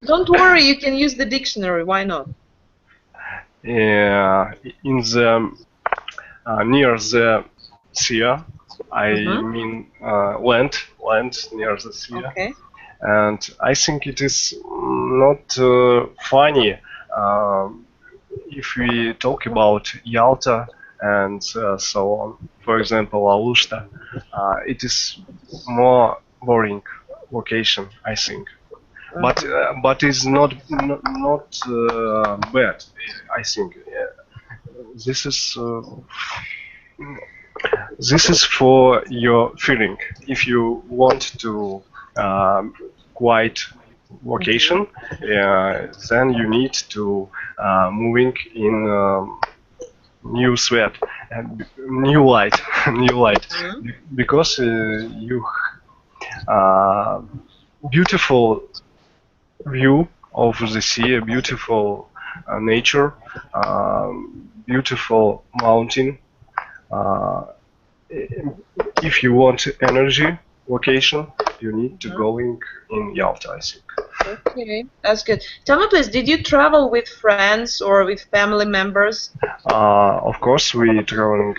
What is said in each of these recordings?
Don't worry, you can use the dictionary. Why not? In the near the sea, I Mm-hmm. mean land near the sea, Okay. and I think it is not funny if we talk about Yalta and so on. For example, Alushta, it is more boring location, I think. But it's not bad. I think this is this is for your feeling. If you want to quiet location, then you need to moving in new sweat and new light, new light, Mm-hmm. because you beautiful view of the sea, a beautiful nature, beautiful mountain. Uh, if you want energy location, you need to Mm-hmm. go in Yalta, I think. Okay, that's good. Tell me, please, did you travel with friends or with family members? Of course, we traveling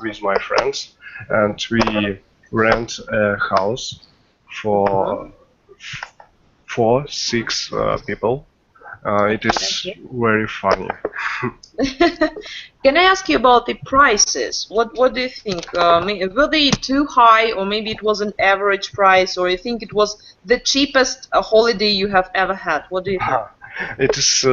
with my friends, and we rent a house Mm-hmm. for 6 people. It Okay, that's is good. very funny. Can I ask you about the prices? What do you think? Were they too high, or maybe it was an average price, or you think it was the cheapest holiday you have ever had? What do you think? It is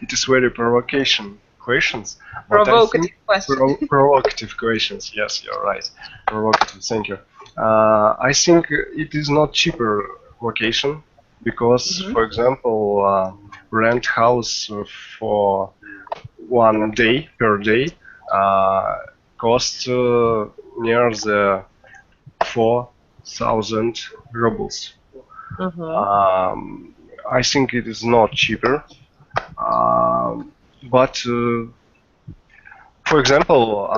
it is very provocation questions, but I think Provocative question. provocative questions. Yes, you're right. Provocative. Thank you. I think it is not cheaper location because, Mm-hmm. for example, rent house for 1 day per day uh, cost near the 4,000 rubles. Mm-hmm. Um, I think it is not cheaper, but for example,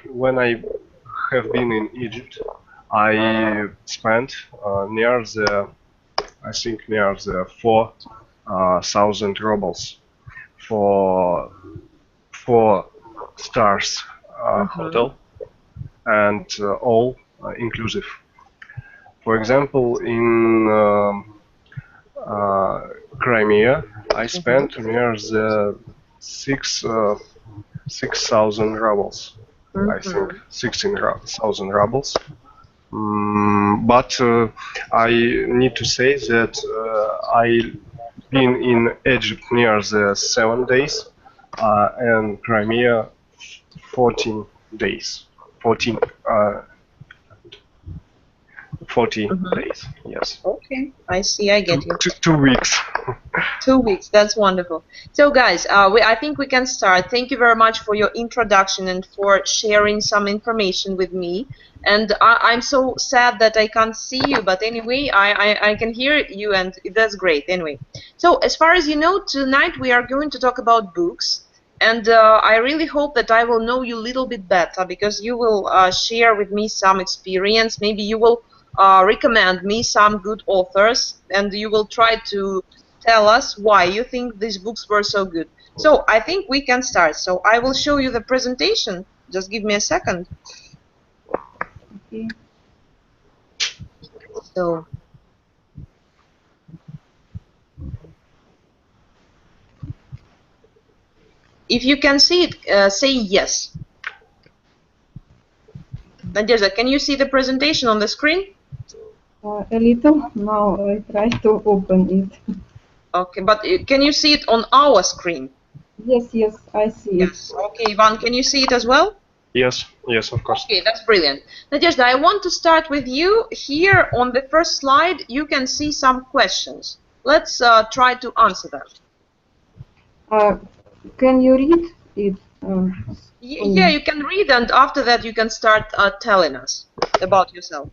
when I have been in Egypt, I spent near the, I think near the 4,000 rubles for 4 stars Mm-hmm. hotel and all inclusive. For example, in uh, Crimea, I Mm-hmm. spent near the 6,000 rubles. I think Mm-hmm. 16,000 rubles. But I need to say that I been in Egypt near the 7 days and Crimea 14 days. 14, uh, 40 Mm-hmm. days. Yes, Okay, I see. I get you. 2 weeks. 2 weeks. That's wonderful. So, guys, I think we can start. Thank you very much for your introduction and for sharing some information with me. And I'm so sad that I can't see you, but anyway, I can hear you, and that's great. Anyway, so as far as you know, tonight we are going to talk about books. And I really hope that I will know you a little bit better because you will share with me some experience. Maybe you will recommend me some good authors, and you will try to tell us why you think these books were so good. So I think we can start. So I will show you the presentation. Just give me a second. Okay. So if you can see it, say yes. Nadezhda, can you see the presentation on the screen? A little. Now I try to open it. Okay, but can you see it on our screen? Yes, yes, I see it. Yes. Okay, Ivan, can you see it as well? Yes, yes, of course. Okay, that's brilliant. Nadezhda, I want to start with you. Here on the first slide, you can see some questions. Let's try to answer them. Can you read it? Yeah, you can read, and after that you can start telling us about yourself.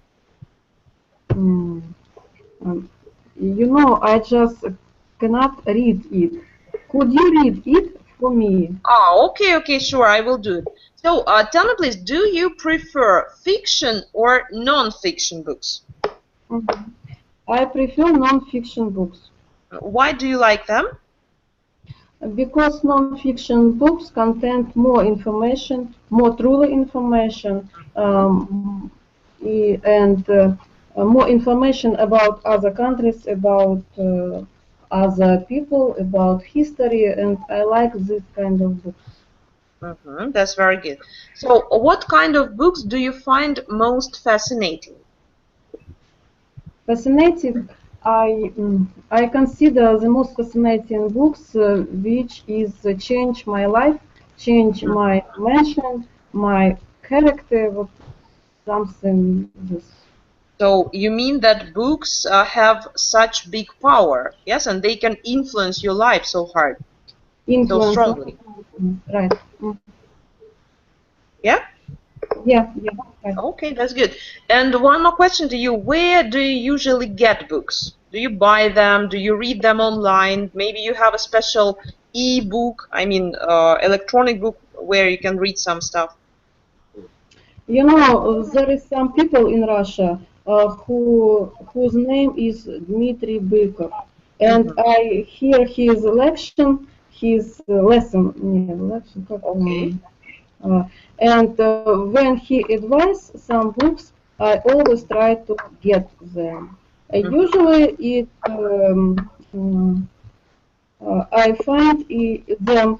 Mm, you know, I just cannot read it. Could you read it for me? Oh, okay, sure, I will do it. So, tell me please, do you prefer fiction or non-fiction books? Mhm. I prefer non-fiction books. Why do you like them? Because non-fiction books contain more information, more truly information, and more information about other countries, about other people, about history, and I like this kind of books. That's very good. So, what kind of books do you find most fascinating? Fascinating. I consider the most fascinating books which is change my life, change my mention, my character, what something this. So, you mean that books have such big power, yes, and they can influence your life so hard, so Influence. strongly. Right. Yeah? Yeah, yeah, right. Okay, that's good. And one more question to you. Where do you usually get books? Do you buy them? Do you read them online? Maybe you have a special e-book, I mean, electronic book where you can read some stuff. You know, there is some people in Russia whose name is Dmitry Bykov, and Mhm. I hear his lesson, yeah, lesson, Okay. uh, and when he advises some books, I always try to get them. Mhm. Usually, I find them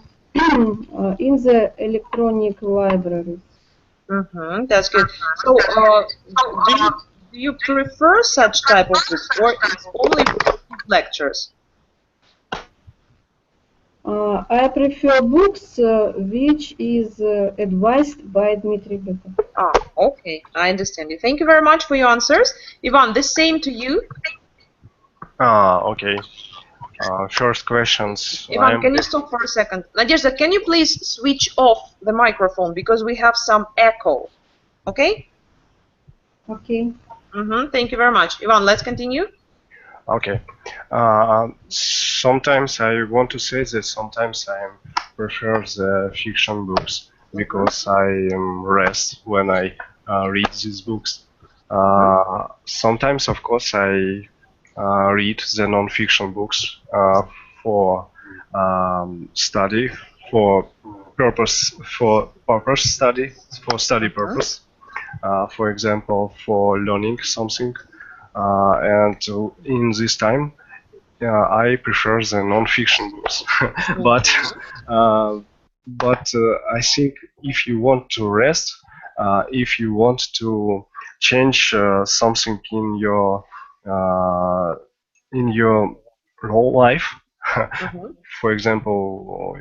in the electronic libraries. That's good. So, do you prefer such type of books, or it's only for lectures? I prefer books which is advised by Dmitry Bykov. Ah, okay. I understand you. Thank you very much for your answers. Ivan, the same to you. Okay. First questions. Ivan, can you stop for a second? Nadezhda, can you please switch off the microphone because we have some echo? Okay? Okay. Thank you very much. Ivan, let's continue. Okay. Sometimes I want to say that sometimes I prefer the fiction books because I rest when I read these books. Sometimes, of course, I read the non-fiction books for study, for purpose study, for study purpose. For example, for learning something. And in this time, I prefer the non-fiction books. but uh, I think if you want to rest, if you want to change something in your whole life, for example,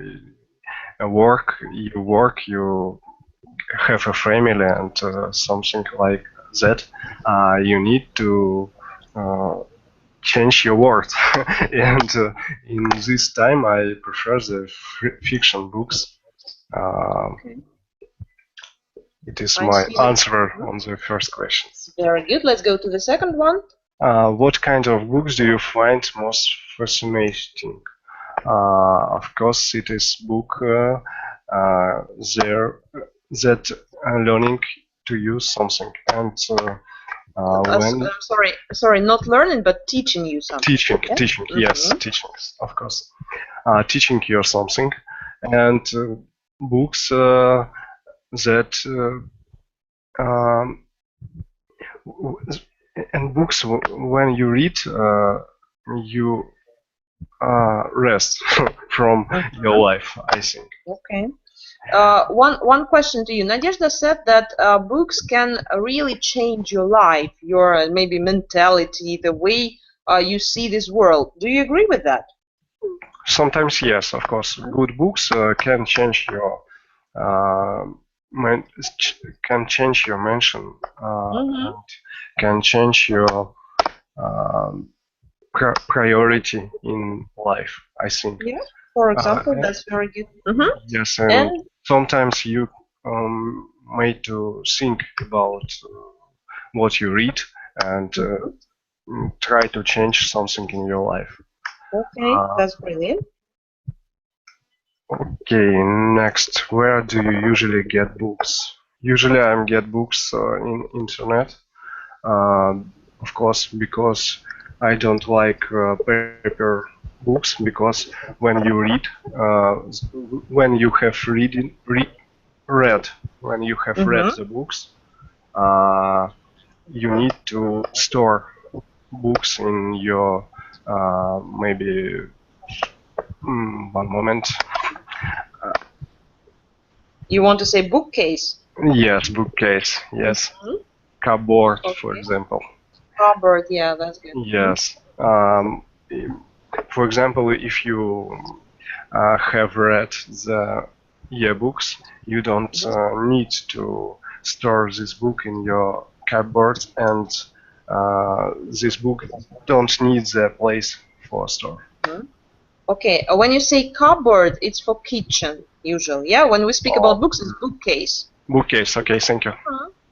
you have a family and something like that, you need to change your world. And in this time, I prefer the fiction books. Uh, Okay. it is I my see. answer on the first questions. Very good. Let's go to the second one. What kind of books do you find most fascinating? Of course, it is book there that learning to use something and when Sorry, not learning, but teaching you something. teaching, yes, teaching, of course, teaching you something, and books that um, and books when you read, you rest from your life, I think. Okay. One question to you. Nadezhda said that books can really change your life, your maybe mentality, the way you see this world. Do you agree with that? Sometimes, yes, of course. Good books can change your uh, men- can change your mention and can change your um, priority in life, I think. Yeah. For Uh, example, that's very good. yes, and And sometimes you made to think about what you read and try to change something in your life. okay, Uh, that's brilliant. Okay, next, where do you usually get books? Usually I get books in internet. Of course, because I don't like paper books, because when you read, when you have read the books, you need to store books in your maybe one moment. You want to say bookcase? Yes, bookcase. Yes, cupboard, for example. Cupboard, yeah, that's good. Yes. For example, if you have read the yearbooks, you don't need to store this book in your cupboard, and this book don't need the place for store. Okay, when you say cupboard, it's for kitchen usually. Yeah, when we speak about books, it's bookcase. Bookcase. Okay, thank you.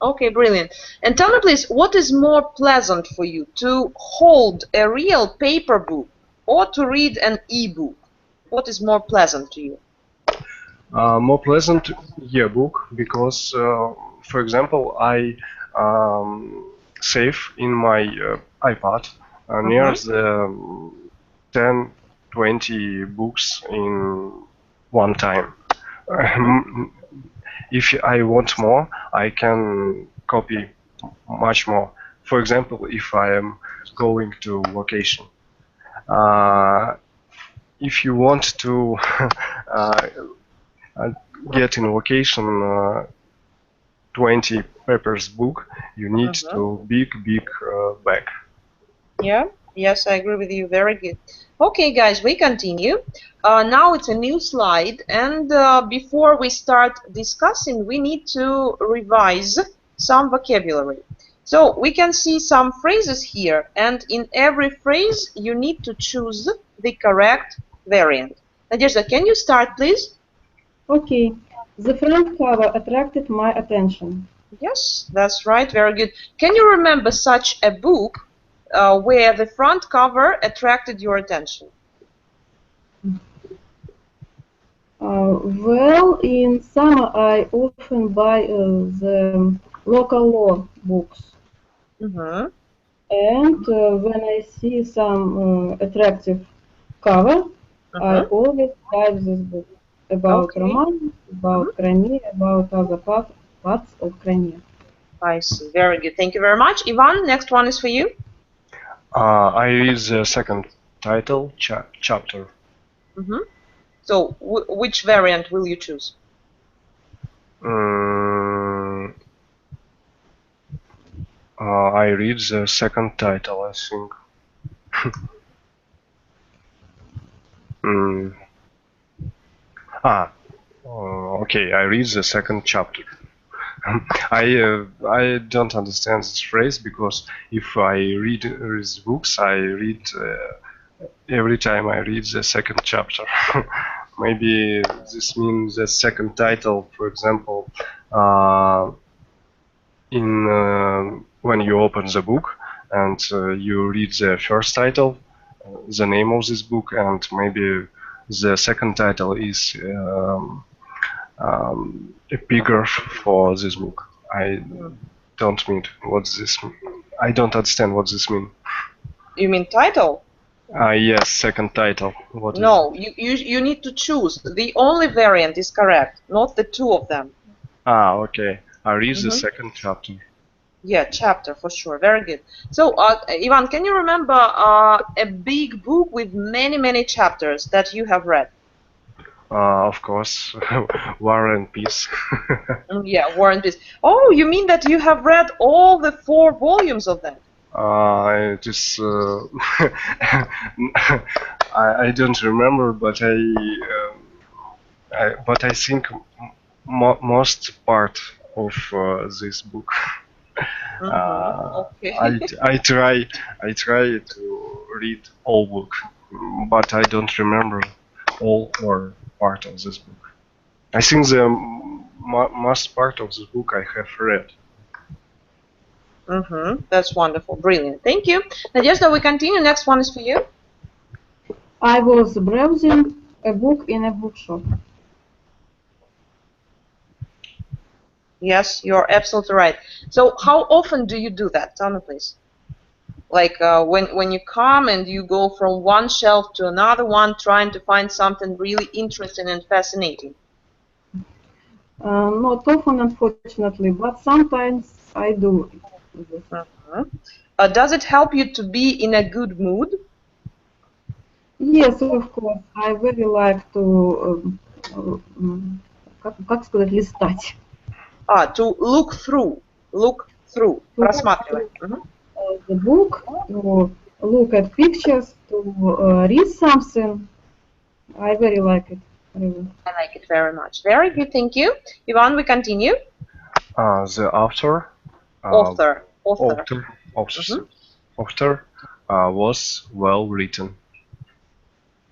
Okay, brilliant. And tell me, please, what is more pleasant for you, to hold a real paper book or to read an e-book? What is more pleasant to you? More pleasant yearbook, because, for example, I save in my iPad near the 10, 20 books in one time. If I want more, I can copy much more. For example, if I am going to vacation. If you want to get in vacation 20 papers book, you need to big bag. Yeah, yes, I agree with you. Very good. Okay, guys, we continue. Now it's a new slide, and before we start discussing, we need to revise some vocabulary. So we can see some phrases here, and in every phrase you need to choose the correct variant. Nadezhda, can you start, please? Okay. The front cover attracted my attention. Yes, that's right. Very good. Can you remember such a book where the front cover attracted your attention? Well, in summer I often buy the local law books. And when I see some attractive cover, I always buy this book about Romania, about Crimea, about other parts of Crimea. I see. Very good. Thank you very much. Ivan, next one is for you. I read the second title, chapter. So, which variant will you choose? I read the second title, I think. Okay, I read the second chapter. I don't understand this phrase, because if I read these books, I read every time I read the second chapter. Maybe this means the second title, for example, when you open the book and you read the first title, the name of this book, and maybe the second title is epigraph for this book. I don't mean what's this. I don't understand what this means. You mean title? Yes, second title. What no, you need to choose. The only variant is correct, not the two of them. Okay. I read the second chapter. Yeah, chapter for sure. Very good. So, Ivan, can you remember a big book with many chapters that you have read? Of course, War and Peace. Yeah, War and Peace. Oh, you mean that you have read all the 4 volumes of that? It is. I don't remember, but I think most part of this book. Okay. I try to read all book, but I don't remember all or part of this book. I think the most part of this book I have read. That's wonderful. Brilliant. Thank you. Nadezhda, we continue. Next one is for you. I was browsing a book in a bookshop. Yes, you're absolutely right. So how often do you do that? Tell me, please. Like when you come and you go from one shelf to another one, trying to find something really interesting and fascinating? Not often, unfortunately, but sometimes I do this. Does it help you to be in a good mood? Yes, of course. I very like to, как сказать, листать. To look through, To look просматривать. through the book, to look at pictures, to read something. I very like it, really. I like it very much. Very good, thank you. Ivan, we continue. The author. Author. Author was well written.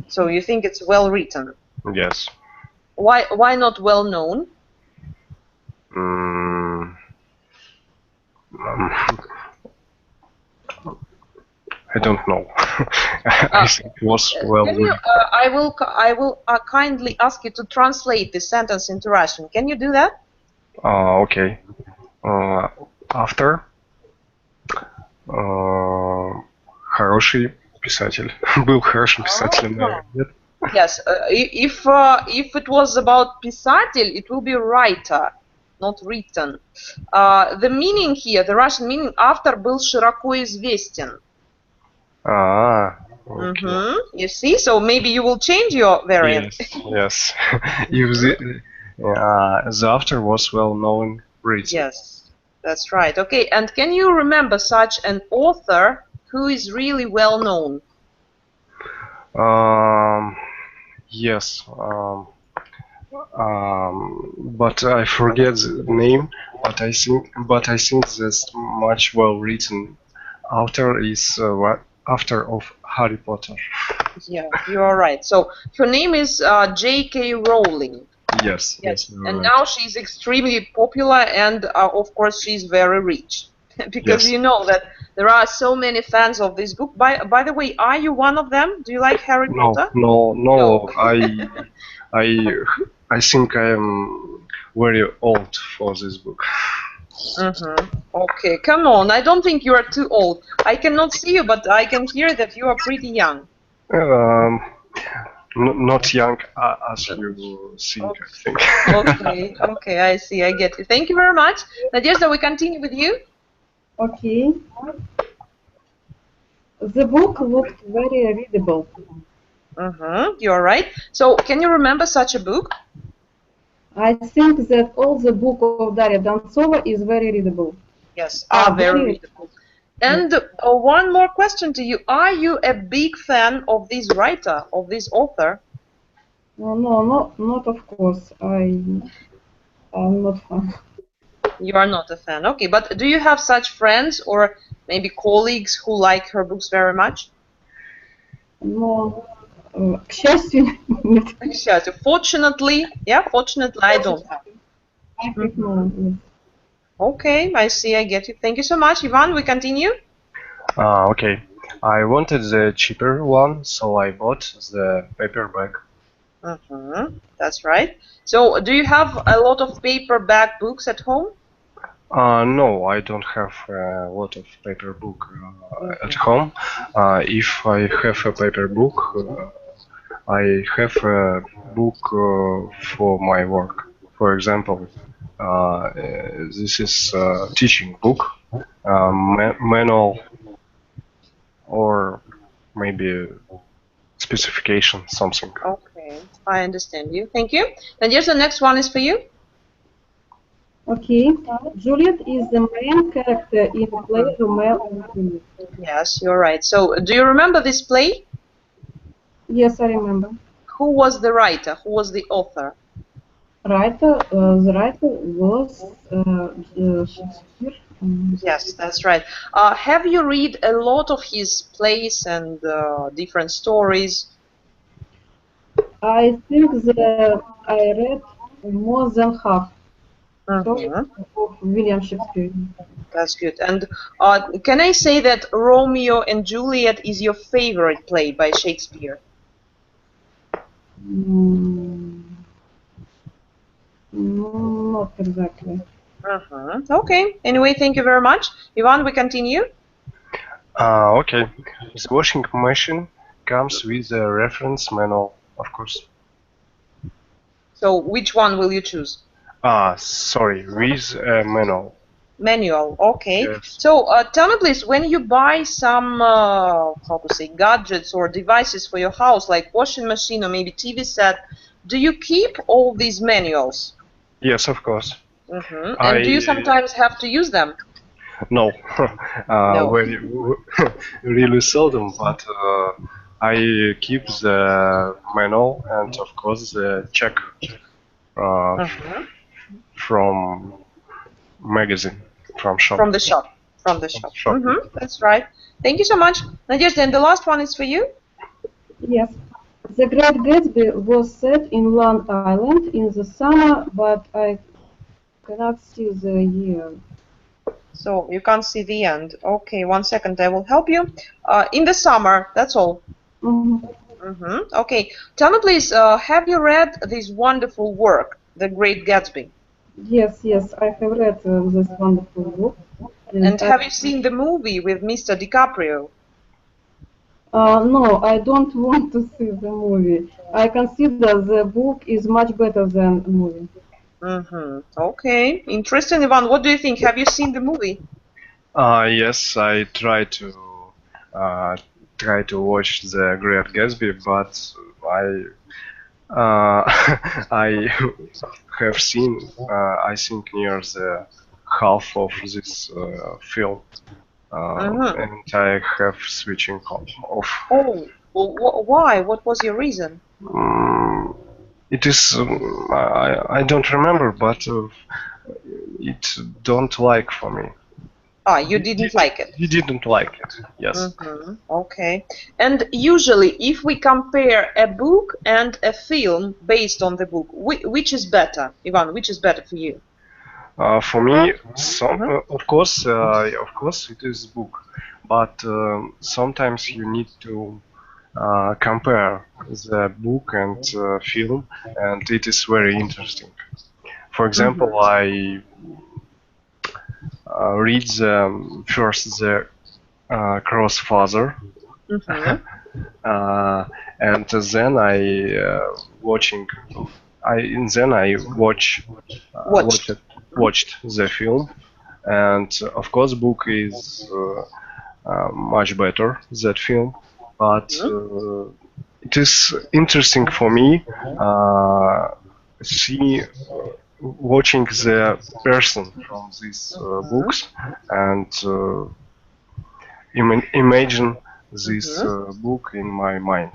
So you think it's well written? Yes. Why not well known? I don't know. I think it was well written. I will kindly ask you to translate this sentence into Russian. Can you do that? Okay. Автор хороший писатель. Был хорошим писателем, наверное, нет? Yes. If it was about писатель, it will be writer, not written. The meaning here, the Russian meaning, автор был широко известен. Okay. You see, so maybe you will change your variant. Yes. If the author was well known, written. Yes, that's right. Okay, and can you remember such an author who is really well known? Yes. But I forget the name. But I think this much well written author is author of Harry Potter. Yeah, you are right. So her name is J.K. Rowling. Yes. And now she's extremely popular, and of course she's very rich, because you know that there are so many fans of this book. By the way, are you one of them? Do you like Harry Potter? No. I think I am very old for this book. Okay, come on. I don't think you are too old. I cannot see you, but I can hear that you are pretty young. Not young as you think, I think. Okay, I see, I get you. Thank you very much. Nadezhda, we continue with you. Okay. The book looked very readable. You're right. So, can you remember such a book? I think that all the book of Daria Dontsova is very readable. Yes, very readable. And one more question to you. Are you a big fan of this writer, of this author? No, not of course. I'm not fan. You are not a fan. Okay, but do you have such friends or maybe colleagues who like her books very much? No, к счастью, нет. К счастью. Fortunately, I don't have. I think no. Okay, I see, I get you. Thank you so much. Ivan, we continue? Okay. I wanted the cheaper one, so I bought the paperback. That's right. So, do you have a lot of paperback books at home? No, I don't have a lot of paper book at home. If I have a paper book, I have a book for my work. For example, this is a teaching book, manual, or maybe specification, something. Okay, I understand you. Thank you. And yes, the next one is for you. Okay. Juliet is the main character in the play Romeo and Juliet. Yes, you're right. So, do you remember this play? Yes, I remember. Who was the writer? Who was the author? The writer was Shakespeare. Yes, that's right. Have you read a lot of his plays and different stories? I think that I read more than half of William Shakespeare. That's good. And can I say that Romeo and Juliet is your favorite play by Shakespeare? Not exactly. Okay. Anyway, thank you very much. Ivan, we continue. Okay. The washing machine comes with a reference manual, of course. So which one will you choose? Sorry, with a manual. Manual, okay. Yes. So tell me please, when you buy some, how to say, gadgets or devices for your house, like washing machine or maybe TV set, do you keep all these manuals? Yes, of course. And do you I sometimes have to use them? no, No. very really seldom, but I keep the manual and of course the check uh, from magazine, from shop. From the shop. From the shop. Shop. That's right. Thank you so much. Nadezhda, and the last one is for you? Yes. The Great Gatsby was set in Long Island in the summer, but I cannot see the year. So you can't see the end. Okay, 1 second, I will help you. In the summer, that's all. Okay, tell me please, have you read this wonderful work, The Great Gatsby? Yes, yes, I have read this wonderful book. And have you seen the movie with Mr. DiCaprio? No, I don't want to see the movie. I consider the book is much better than the movie. Okay, interesting, Ivan. What do you think? Have you seen the movie? Yes, I uh, try to watch The Great Gatsby, but I have seen I think near the half of this film, and I have switching off. Oh, well, why? What was your reason? It is I don't remember, but it don't like for me. You didn't like it. You didn't like it, yes. Okay. And usually, if we compare a book and a film based on the book, which is better, Ivan? Which is better for you? For me, of course, it is book, but sometimes you need to compare the book and film, and it is very interesting. For example, I read first the Crossfather, and then I watching. I watched the film, and of course, book is much better that film, but it is interesting for me see watching the person from these books and imagine this book in my mind.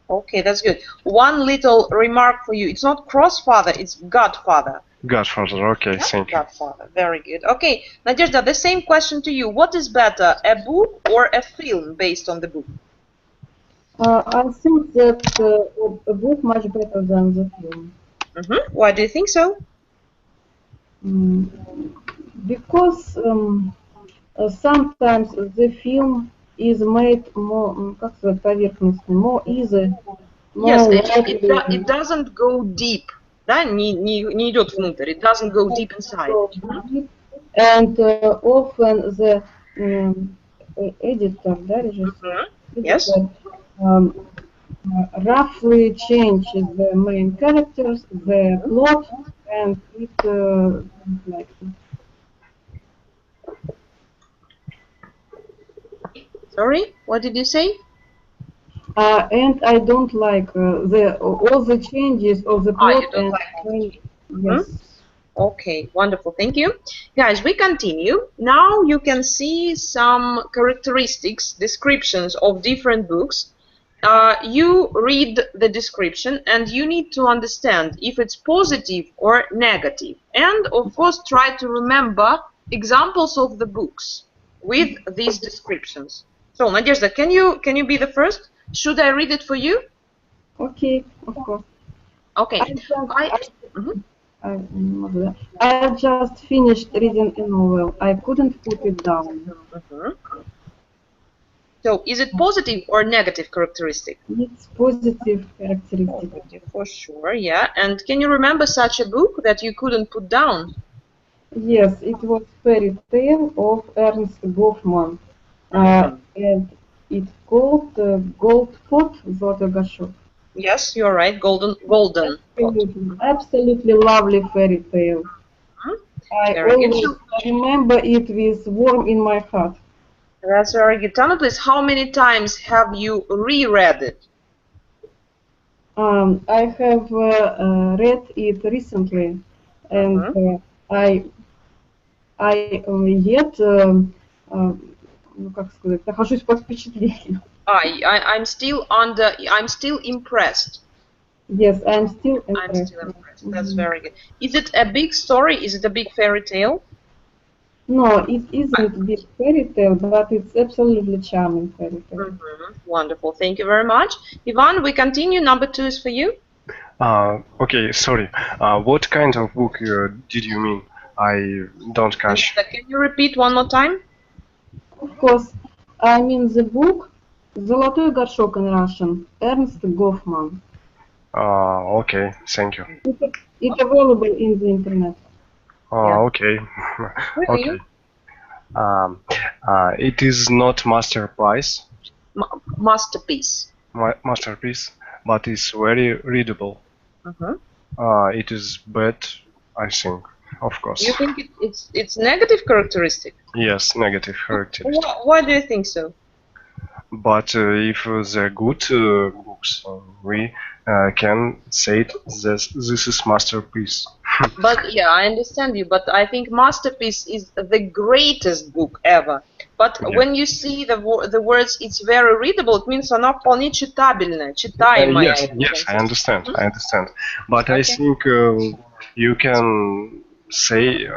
Okay, that's good. One little remark for you. It's not Crossfather, it's Godfather. Godfather, okay, thank you. Godfather, very good. Okay, Nadezhda, the same question to you. What is better, a book or a film based on the book? I think that a book much better than the film. Why do you think so? Because sometimes the film is made more, как сказать, поверхностно, more easy. Yes, it doesn't go deep. Да, не идет внутрь. It doesn't go deep inside. And often the editor, да, режиссер, Yes. Roughly changes the main characters, the plot, and it like that. Sorry, what did you say? And I don't like all the changes of the plot. You don't like yes. Okay, wonderful, thank you. Guys, we continue. Now you can see some characteristics, descriptions of different books. You read the description and you need to understand if it's positive or negative. And of course, try to remember examples of the books with these descriptions. So, Nadezhda, can you be the first? Should I read it for you? Okay, of course. Okay. I just finished reading a novel. I couldn't put it down. So, is it positive or negative characteristic? It's positive characteristic. Positive, for sure, yeah. And can you remember such a book that you couldn't put down? Yes, it was Fairy Tale of Ernst Goffman. And it's called Gold Pot, Золотой горшок. Yes, you're right. Golden pot. Absolutely lovely fairy tale. I Very good. always remember it with warm in my heart. That's very good. Tell me, please, how many times have you reread it? I have read it recently, and I yet, ну как сказать, нахожусь под впечатлением. I'm still impressed. Yes, I'm still I'm impressed. still impressed. That's very good. Is it a big story? Is it a big fairy tale? No, it isn't a big fairy tale, but it's absolutely charming fairy tale. Wonderful. Thank you very much. Ivan, we continue. Number 2 is for you. Okay, sorry. What kind of book did you mean? I don't catch. Can you repeat one more time? Of course, I mean the book «Золотой горшок» in Russian, Ernst Goffman. Okay, thank you. It's available in the internet. Okay. Okay. It is not masterpiece. Masterpiece. Masterpiece, but it's very readable. It is bad, I think, of course. You think it's negative characteristic? Yes, negative characteristic. Why do you think so? But if they're good books, we can say this is masterpiece. But yeah, I understand you. But I think masterpiece is the greatest book ever. But when you see the words, it's very readable. It means она вполне читабельная, читаемая. Yes, I understand. I understand. But I think you can say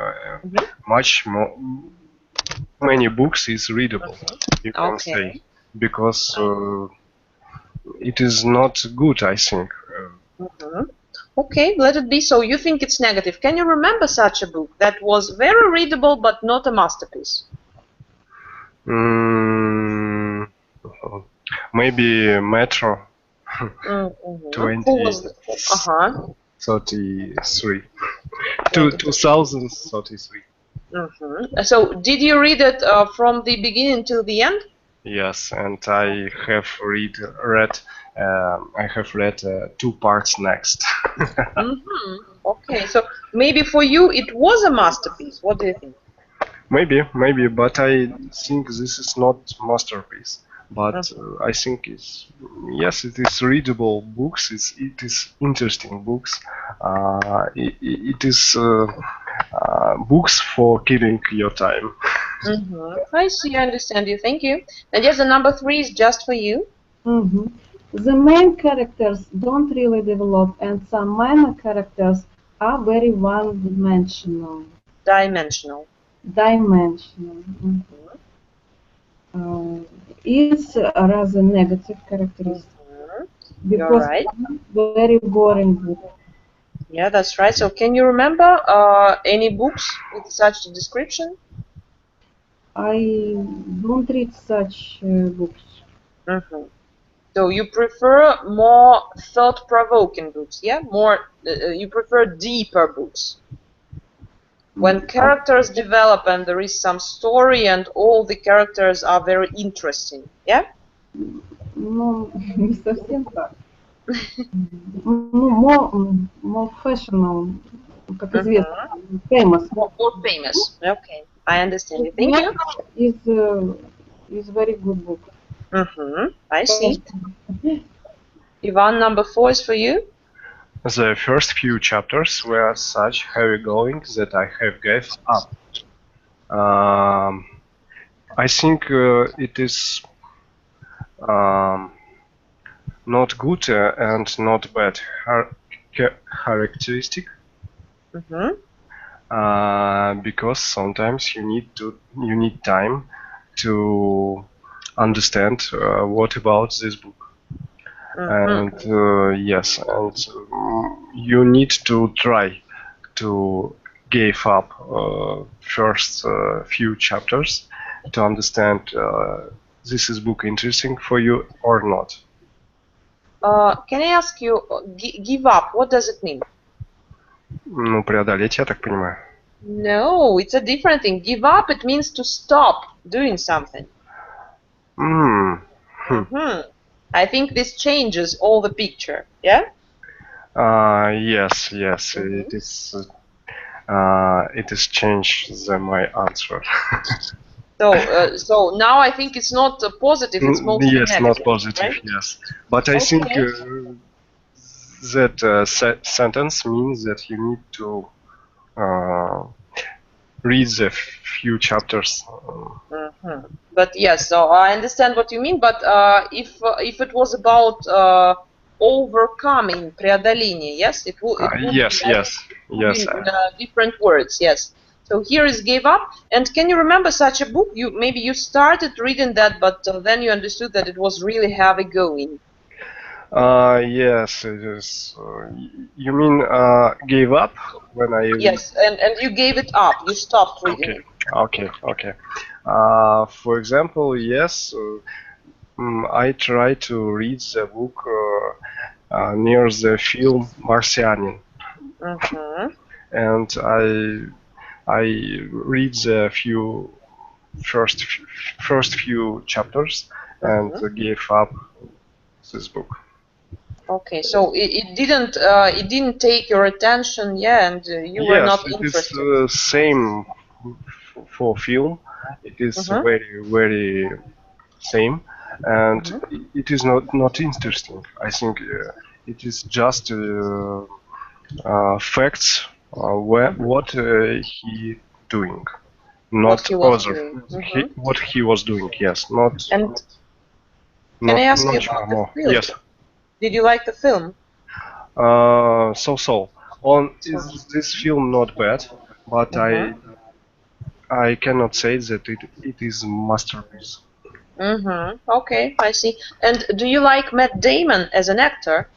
much more. Many books is readable. You can say. Because it is not good, I think. Okay, let it be so. You think it's negative. Can you remember such a book that was very readable but not a masterpiece? Maybe Metro 2033. 2033. So, did you read it from the beginning till the end? Yes, and I have read 2 parts next. Okay, so maybe for you it was a masterpiece. What do you think? Maybe, but I think this is not masterpiece. But I think it is readable books. It is interesting books. It is books for killing your time. I see, I understand you. Thank you. And yes, the number 3 is just for you. The main characters don't really develop, and some minor characters are very one-dimensional. Dimensional. It's a rather negative characteristic. Because right. Very boring book. Yeah, that's right. So can you remember any books with such a description? I don't read such books. So you prefer more thought-provoking books, yeah? More, you prefer deeper books. When characters develop and there is some story and all the characters are very interesting, yeah? Ну, не совсем так. Ну, more fashionable, как известно, famous. More famous. Okay, I understand you. Thank you. Is very good book. I see. Ivan, number 4 is for you. The first few chapters were such heavy going that I have gave up. I think it is not good and not bad characteristic. Because sometimes you need time to understand what about this book. And yes, and you need to try to give up first few chapters to understand this is book interesting for you or not. Can I ask you, give up, what does it mean? Ну, преодолеть, я так понимаю. No, it's a different thing. Give up, it means to stop doing something. Mm. I think this changes all the picture. Yeah. Yes, yes, it is. It has changed my answer. So now I think it's not positive; it's mostly Yes, not negative, positive. right? Yes, but I think Okay. that sentence means that you need to uh, read the few chapters. But yes, so I understand what you mean. But if it was about overcoming, преодоление, yes, it would be, Yes, I think, yes, would be yes. different words. Yes. So here is gave up. And can you remember such a book? You maybe you started reading that, but then you understood that it was really heavy going. Yes, it is. You mean gave up when I read? Yes, and you gave it up. You stopped reading Okay, it. okay, okay. For example, yes, I try to read the book near the film Martian, and I read the first first few chapters and gave up this book. Okay, so it didn't take your attention, yeah, and you were Yes, not it is interested. same for film. It is very same, and it is not interesting. I think it is just facts what he doing, What not he was other. doing. What he was doing. Yes, not And can I not ask you not about the more. film? Yes. Did you like the film? So. On So, is this film not bad, but I cannot say that it is masterpiece. Okay, I see. And do you like Matt Damon as an actor?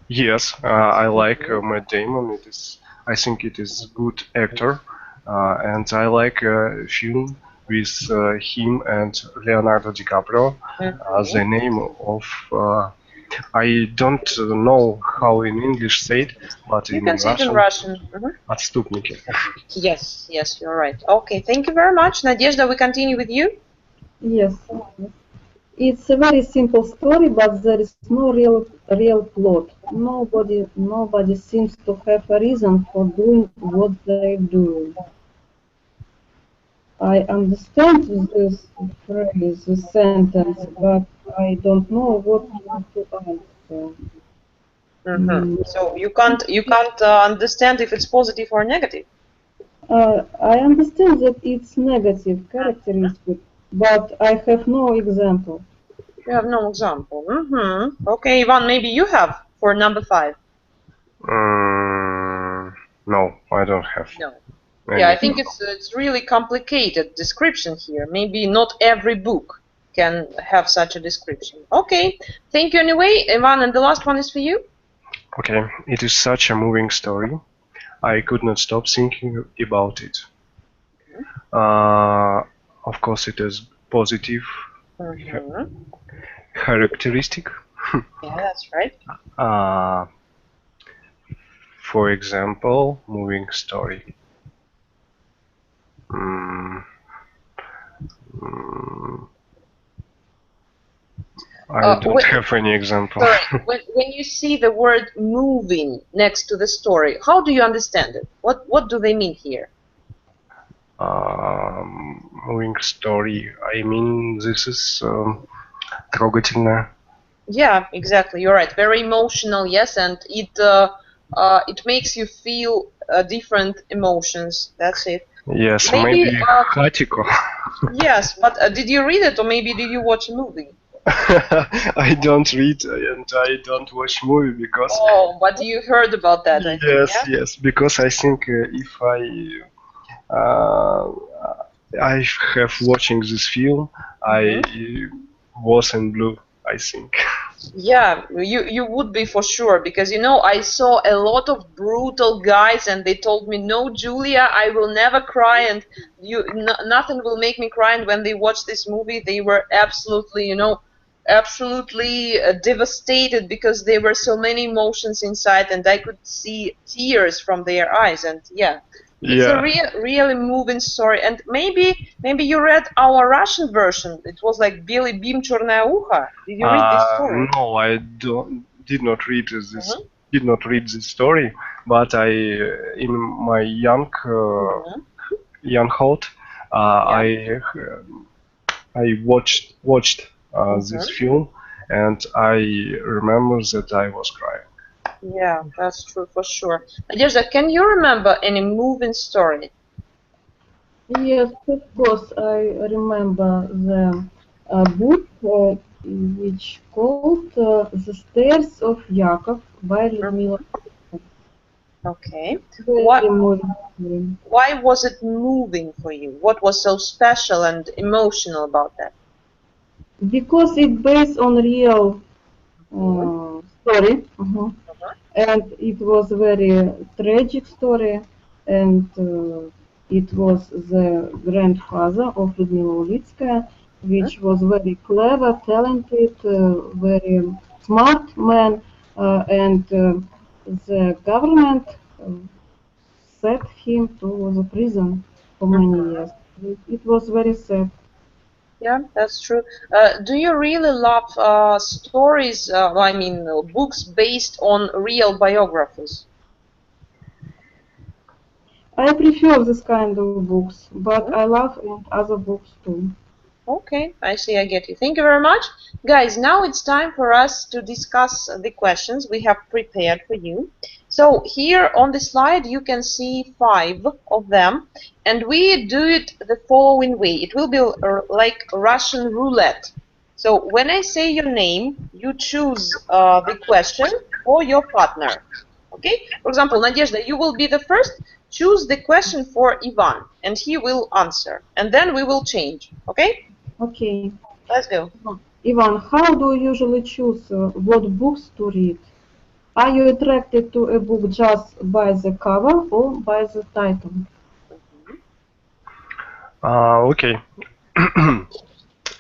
Yes, I like Matt Damon. It is, I think it is good actor, and I like film with him and Leonardo DiCaprio. The name of I don't know how in English say it, but You in can say it in Russian, Russian. отступники. Yes, yes, you're right. Okay, thank you very much. Nadezhda, we continue with you. Yes. It's a very simple story, but there is no real plot. Nobody seems to have a reason for doing what they do. I understand this phrase, this sentence, but I don't know what to answer. Mm, So you can't understand if it's positive or negative. I understand that it's negative characteristic, but I have no example. You have no example. Okay, Ivan, maybe you have for number 5. No, I don't have No. Yeah, any I think example. it's really complicated description here. Maybe not every book can have such a description. Okay, thank you anyway, Ivan, and the last one is for you. Okay, it is such a moving story. I could not stop thinking about it. Of course, it is positive characteristic. Yeah, that's right. Uh, for example, moving story. Mm, mm, I don't When, have any example. sorry, when you see the word moving next to the story, how do you understand it? What do they mean here? Moving story. I mean, this is трогательное. Yeah, exactly. You're right. Very emotional, yes, and it makes you feel different emotions. That's it. Yes, Maybe maybe Хатико. yes, but did you read it or maybe did you watch a movie? I don't read and I don't watch movie because Oh, but you heard about that, I think, yes, yeah? yes, because I think if uh, I have watching this film, I was in blue. I think. Yeah, you would be for sure because I saw a lot of brutal guys and they told me, "No, Julia, I will never cry and nothing will make me cry." And when they watched this movie, they were absolutely devastated because there were so many emotions inside and I could see tears from their eyes and yeah, It's a really moving story, and maybe you read our Russian version. It was like "Белый бим, черное ухо." Did you read this story? No, I did not read this. Did not read this story, but I, in my younghood, I watched this film, and I remember that I was crying. Yeah, that's true for sure. Nadezhda, can you remember any moving story? Yes, of course. I remember the book which called The Stairs of Yakov by Lyudmila. Okay. Very moving. Why was it moving for you? What was so special and emotional about that? Because it's based on real story, and it was very tragic story, and it was the grandfather of Lyudmila Ulitskaya, which was very clever, talented, very smart man, and the government set him to the prison for many years. It was very sad. Yeah, that's true. Do you really love stories, books based on real biographies? I prefer this kind of books, but I love other books too. Okay, I see, I get you. Thank you very much. Guys, now it's time for us to discuss the questions we have prepared for you. So here on the slide you can see 5 of them, and we do it the following way. It will be like Russian roulette. So when I say your name, you choose the question or your partner. Okay? For example, Nadezhda, you will be the first. Choose the question for Ivan, and he will answer. And then we will change. Okay? Okay. Let's go. Ivan, how do you usually choose what books to read? Are you attracted to a book just by the cover or by the title? Okay.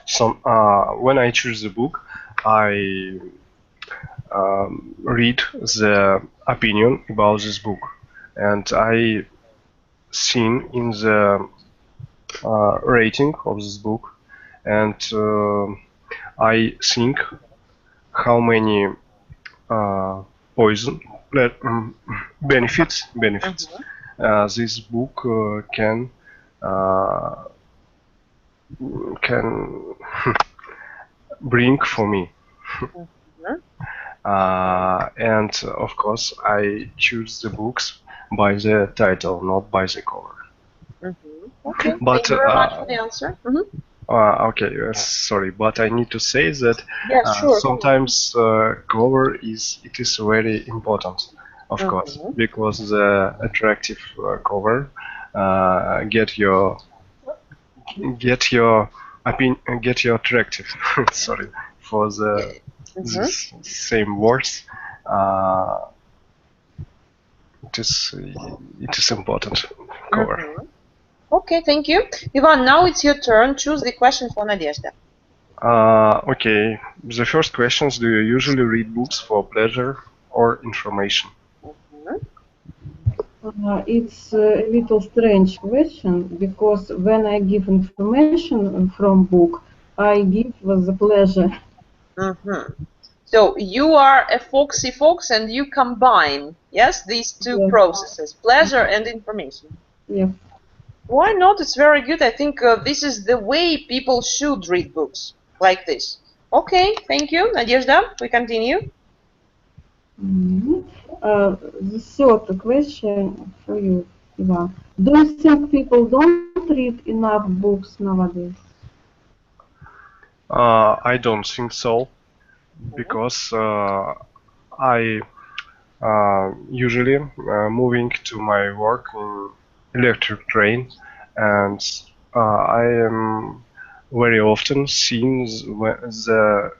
So when I choose the book, I read the opinion about this book, and I seen in the rating of this book, and I think how many benefits this book can bring for me. And of course, I choose the books by the title, not by the cover. Okay, but thank you very much for the answer. Okay, sorry, but I need to say that sometimes cover is very important, of course, because the attractive cover get your attractive. Sorry for the this same words. It is important cover. Okay, thank you. Ivan, now it's your turn. Choose the question for Nadezhda. Okay, the first questions: do you usually read books for pleasure or information? It's a little strange question, because when I give information from book, I give the pleasure. So you are a foxy fox and you combine, yes, these two processes, pleasure and information. Yes. Why not? It's very good. I think this is the way people should read books, like this. Okay, thank you. Nadezhda, we continue. The third question for you, Ivan. Do you think people don't read enough books nowadays? I don't think so, because I usually moving to my work in electric train, and I am very often seeing the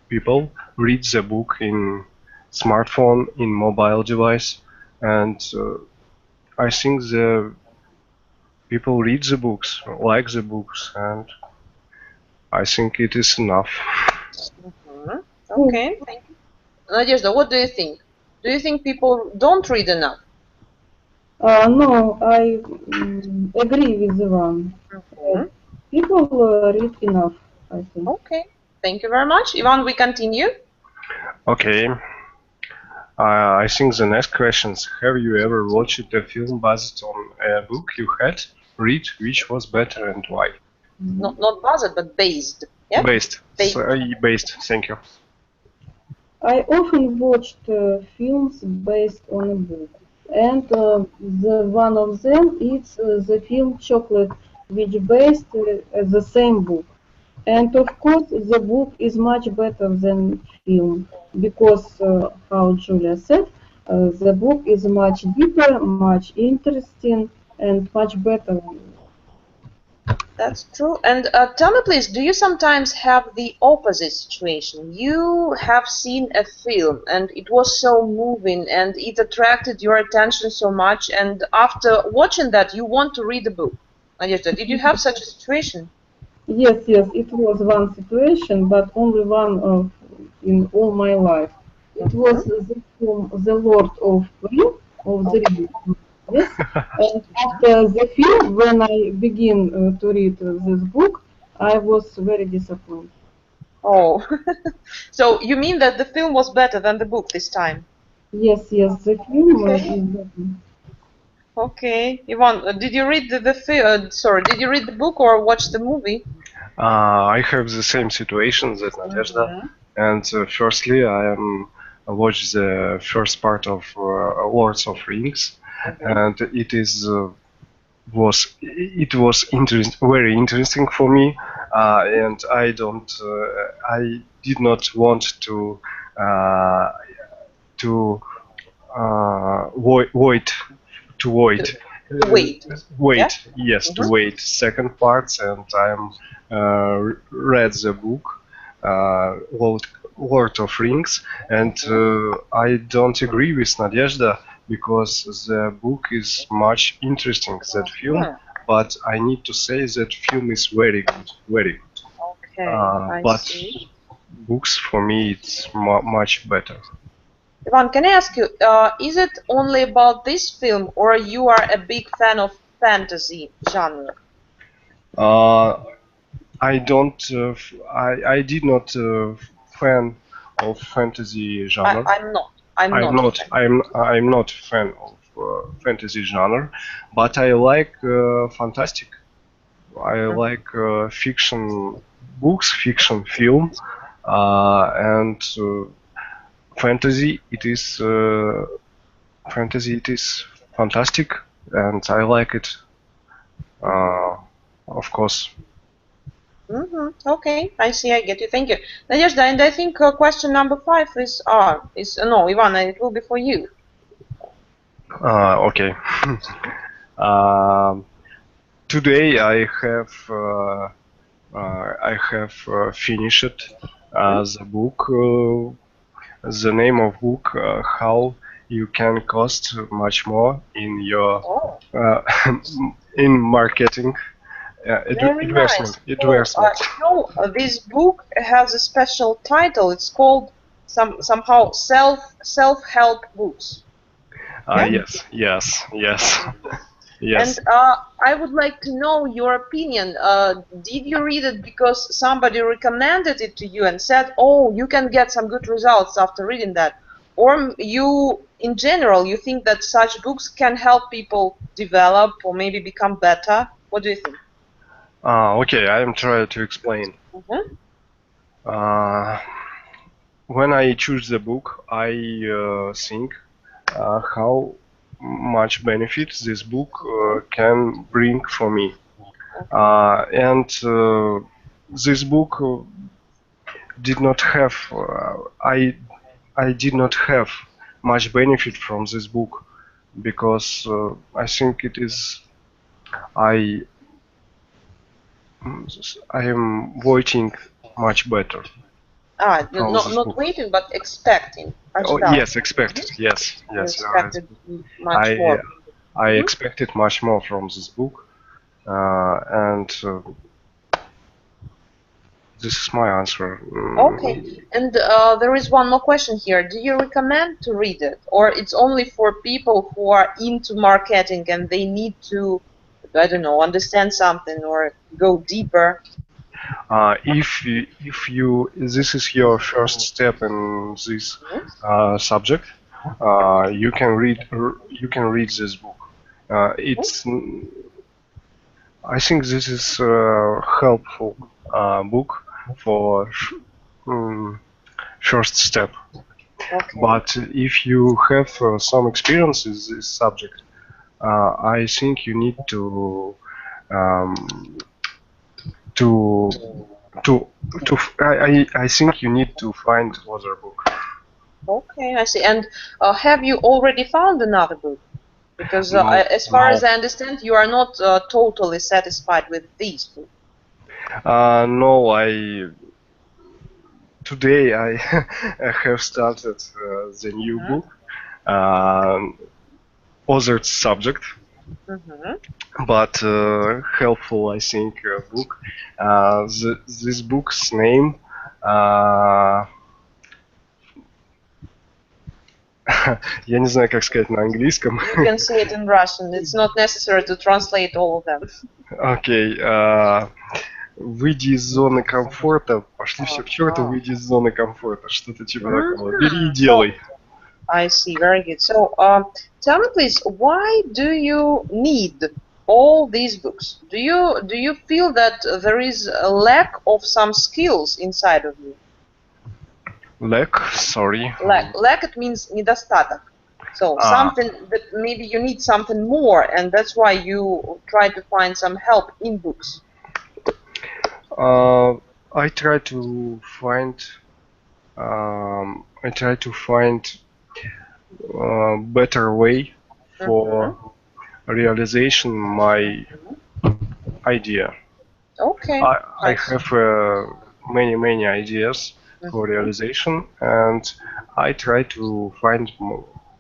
people read the book in smartphone, in mobile device, and I think the people read the books, like the books, and I think it is enough. Okay, thank you. Nadezhda, what do you think? Do you think people don't read enough? No, I agree with the one. Mhm. People read enough, I think. Okay, thank you very much. Ivan, we continue. Okay. I think the next questions. Have you ever watched a film based on a book you had read? Which was better and why? Not buzzed, but based. Yeah? Based. Based. Based. Thank you. I often watched films based on a book, and the one of them is the film Chocolate, which based the same book. And of course, the book is much better than film because, how Julia said, the book is much deeper, much interesting, and much better. That's true. And tell me, please, do you sometimes have the opposite situation? You have seen a film and it was so moving and it attracted your attention so much, and after watching that, you want to read the book. Nadezhda, did you have such a situation? Yes, yes, it was one situation, but only one of in all my life. It was Mhm. the film The Lord of Ring of the Okay. Ring. Yes, and after the film, when I begin to read this book, I was very disappointed. Oh, so you mean that the film was better than the book this time? Yes, yes, the film Okay. is better. Okay. Ivan, did you read sorry, did you read the book or watch the movie? I have the same situation that Nadezhda. Mhm. And firstly, I watched the first part of Lords of Rings, Mhm. and it was very interesting for me, and I did not want uh, to wait to To, wait to wait. Yeah? wait yes to Mhm. wait second parts, and I'm read the book Lord of Rings, and Mhm. I don't agree with Nadezhda because the book is much interesting that film, Mhm. but I need to say that film is very good, very good. Okay, I But see. books for me it's much better. Ivan, can I ask you, is it only about this film or you are a big fan of fantasy genre? Uh, I don't. I did not fan of fantasy I, genre. I'm not. I'm I'm not a not. fan. I'm not fan of fantasy genre, but I like fantastic. I Mhm. like fiction books, fiction film, and fantasy. Fantasy. It is fantastic, and I like it. Uh, of course. Okay, I see. I get you. Thank you, Nadezhda. And I think question number 5 is no, Ivana. It will be for you. Okay. Um, Today I have finished Mhm. the book. The name of book how you can cost much more in your Oh, uh, in marketing very nice. So, investment. this book has a special title. It's called somehow self-help books. Yeah. Yes, yes, yes, And yes. I would like to know your opinion. Did you read it because somebody recommended it to you and said, "Oh, you can get some good results after reading that," or you, in general, you think that such books can help people develop or maybe become better? What do you think? Okay, I am trying to explain. Mhm. Uh, when I choose the book, I think how much benefit this book can bring for me. And this book did not have I did not have much benefit from this book because I think it is I I am waiting much better from this Not book. waiting, but expecting. Oh Ожидал. yes, expected. Yes, You yes, you are right. expected much I more. I Mhm. expected much more from this book, and this is my answer. Okay, and there is one more question here. Do you recommend to read it, or it's only for people who are into marketing and they need to, I don't know, understand something or go deeper? If you this is your first step in this subject, you can read this book. It's I think this is a helpful book for first step. Okay. But if you have some experience in this subject, I think you need to I think you need to find other book. Okay, I see. And have you already found another book? Because No, as far as no. I understand, you are not totally satisfied with these books. No, today I I have started the new book, other subject, but helpful I think book. This book's name. Я не знаю, как сказать на английском. You can say it in Russian. It's not necessary to translate all of them. Окей. Выйди из зоны комфорта, пошли все к черту, выйди из зоны комфорта, что-то типа такого. Бери и делай. I see, very good. So, tell me please, why do you need all these books? Do you feel that there is a lack of some skills inside of you? Lack, sorry. Lack, it means недостаток. So something that maybe you need something more, and that's why you try to find some help in books. I try to find better way for realization my idea. Okay. I have many ideas for realization, and I try to find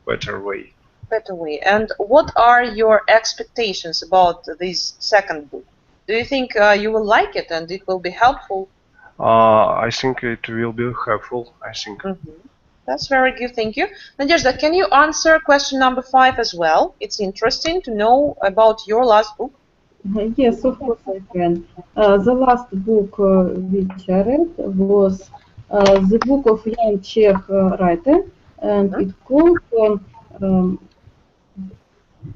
better way. Better way. And what are your expectations about this second book? Do you think you will like it and it will be helpful? I think it will be helpful. I think. That's very good, thank you. Nadezhda, can you answer question number 5 as well? It's interesting to know about your last book. Yes, of course I can. The last book which I read was the book of young Czech writer, and it called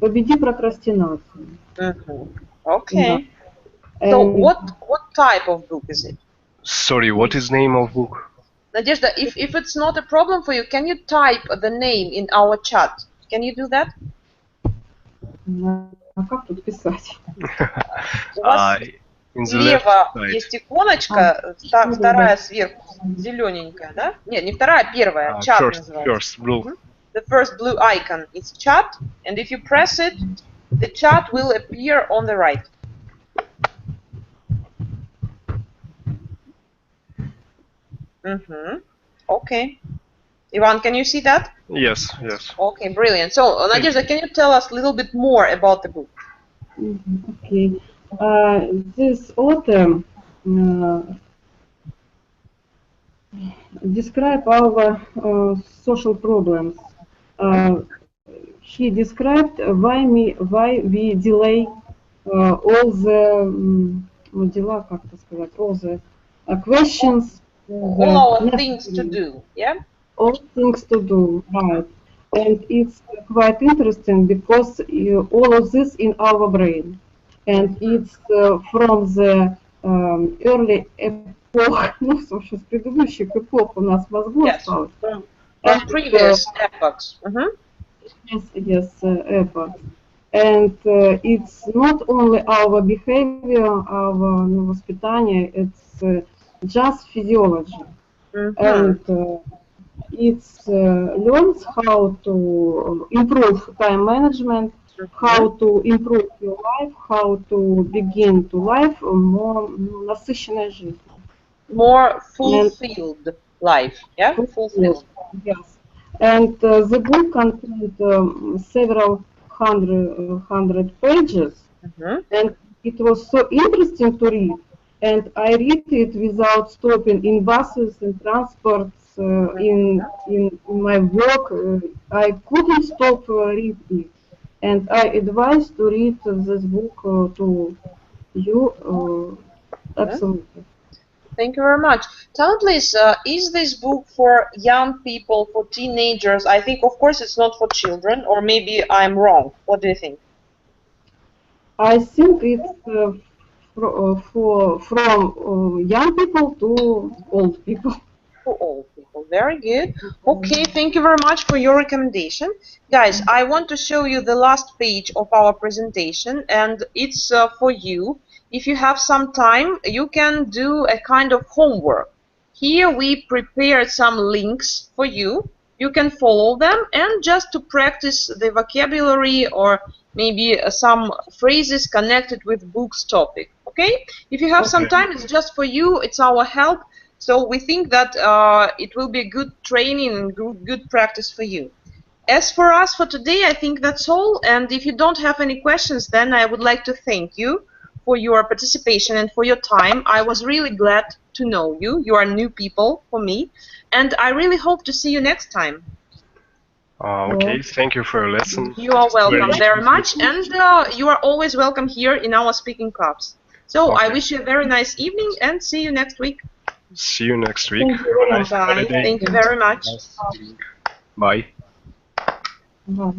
"Победи прокрастинацию." Okay. So what type of book is it? Sorry, what is name of book? Nadezhda, if it's not a problem for you, can you type the name in our chat? Can you do that? А как тут писать? У вас слева есть иконочка, вторая сверху, зелененькая, да? Нет, не вторая, а первая, чат называется. First blue. The first blue icon is chat, and if you press it, the chat will appear on the right. Okay. Ivan, can you see that? Yes, yes. Okay, brilliant. So, Nadezhda, can you tell us a little bit more about the book? Okay. This author describe our social problems. He described why we delay all the all the questions. All our things to do, yeah? All things to do, right. And it's quite interesting because all of this in our brain. And it's from the early epoch, ну, в общем, с предыдущих эпох у нас мозгу осталось. From previous epochs. Yes, epoch. And it's not only our behavior, our воспитание, it's just physiology. And it learns how to improve time management, how to improve your life, how to begin to live more насыщенной жизнь. More fulfilled life, yeah? Fulfilled. Yes. And the book contains several hundred pages, and it was so interesting to read and I read it without stopping in buses and transports. In my work, I couldn't stop reading it, and I advise to read this book to you. Absolutely. Thank you very much. Tell me, please, is this book for young people, for teenagers? I think, of course, it's not for children, or maybe I'm wrong. What do you think? I think it's from young people to old people. For all people. Very good. Okay, thank you very much for your recommendation. Guys, I want to show you the last page of our presentation, and it's for you. If you have some time, you can do a kind of homework. Here we prepared some links for you. You can follow them, and just to practice the vocabulary or maybe some phrases connected with book's topic. Okay? If you have some time, it's just for you. It's our help. So we think that it will be a good training and good practice for you. As for us for today, I think that's all. And if you don't have any questions, then I would like to thank you for your participation and for your time. I was really glad to know you. You are new people for me. And I really hope to see you next time. Okay, thank you for your lesson. You are welcome very much. And you are always welcome here in our speaking clubs. So I wish you a very nice evening and see you next week. See you next week. Thank you very much. Bye. Thank you very much. Bye. Bye.